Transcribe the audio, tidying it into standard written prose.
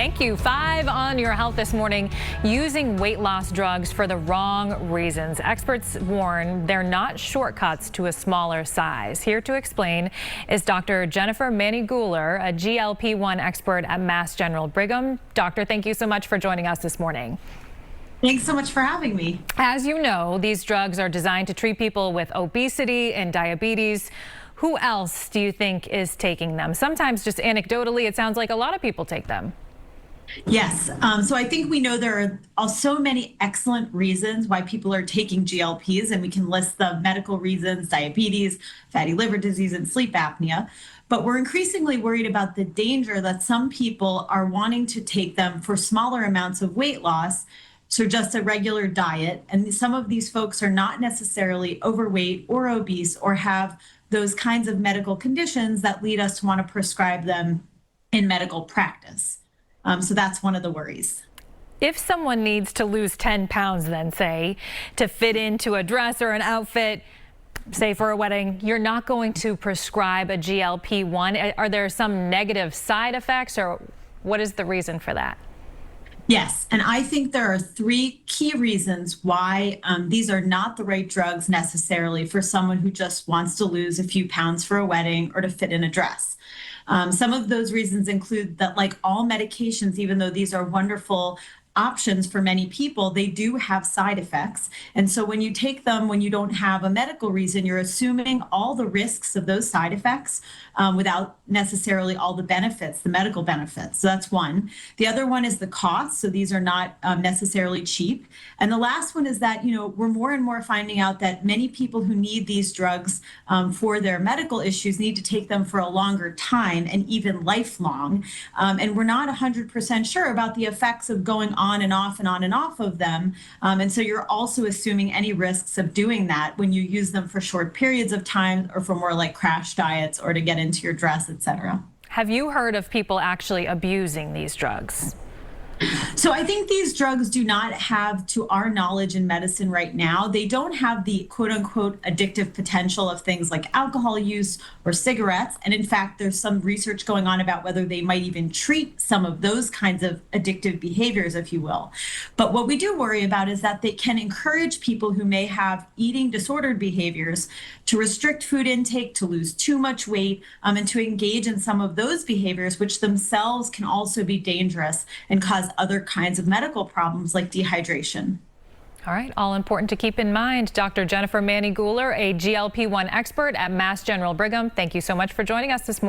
Thank you. 5 on your health this morning. Using weight loss drugs for the wrong reasons. Experts warn they're not shortcuts to a smaller size. Here to explain is Dr. Jennifer Manny-Guler, a GLP-1 expert at Mass General Brigham. Doctor, thank you so much for joining us this morning. Thanks so much for having me. As you know, these drugs are designed to treat people with obesity and diabetes. Who else do you think is taking them? Sometimes just anecdotally, it sounds like a lot of people take them. Yes, so I think we know there are so many excellent reasons why people are taking GLPs, and we can list the medical reasons: diabetes, fatty liver disease, and sleep apnea. But we're increasingly worried about the danger that some people are wanting to take them for smaller amounts of weight loss. So just a regular diet. And some of these folks are not necessarily overweight or obese or have those kinds of medical conditions that lead us to want to prescribe them in medical practice. So that's one of the worries. If someone needs to lose 10 pounds, then say, to fit into a dress or an outfit, say for a wedding, you're not going to prescribe a GLP-1. Are there some negative side effects, or what is the reason for that? Yes, and I think there are 3 key reasons why these are not the right drugs necessarily for someone who just wants to lose a few pounds for a wedding or to fit in a dress. Some of those reasons include that, like all medications, even though these are wonderful options for many people, they do have side effects. And so when you take them when you don't have a medical reason, you're assuming all the risks of those side effects without necessarily all the benefits, the medical benefits. So that's one. The other one is the cost. So these are not necessarily cheap. And the last one is that, we're more and more finding out that many people who need these drugs for their medical issues need to take them for a longer time and even lifelong. And we're not 100% sure about the effects of going on and off and on and off of them. And so you're also assuming any risks of doing that when you use them for short periods of time or for more like crash diets or to get into your dress, etc. Have you heard of people actually abusing these drugs? So I think these drugs do not have, to our knowledge in medicine right now, they don't have the quote unquote addictive potential of things like alcohol use or cigarettes. And in fact, there's some research going on about whether they might even treat some of those kinds of addictive behaviors, if you will. But what we do worry about is that they can encourage people who may have eating disordered behaviors to restrict food intake, to lose too much weight, and to engage in some of those behaviors, which themselves can also be dangerous and cause other kinds of medical problems like dehydration. All right, all important to keep in mind. Dr. Jennifer Manny-Guler, a GLP-1 expert at Mass General Brigham. Thank you so much for joining us this morning.